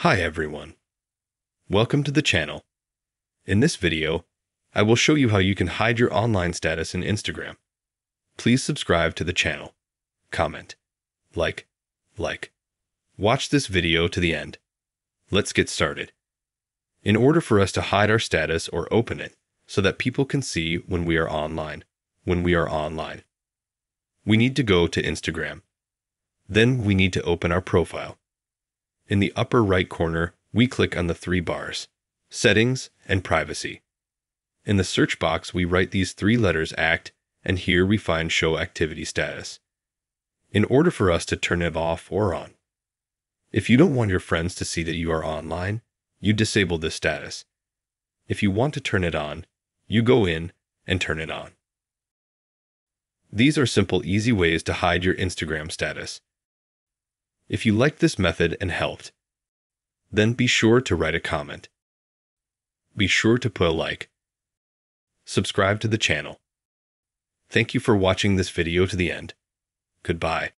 Hi everyone. Welcome to the channel. In this video, I will show you how you can hide your online status in Instagram. Please subscribe to the channel. Comment. Like. Watch this video to the end. Let's get started. In order for us to hide our status or open it so that people can see when we are online, we need to go to Instagram. Then we need to open our profile. In the upper right corner, we click on the three bars, Settings and Privacy. In the search box, we write these three letters ACT, and here we find Show Activity Status. In order for us to turn it off or on. If you don't want your friends to see that you are online, you disable this status. If you want to turn it on, you go in and turn it on. These are simple, easy ways to hide your Instagram status. If you liked this method and helped, then be sure to write a comment. Be sure to put a like. Subscribe to the channel. Thank you for watching this video to the end. Goodbye.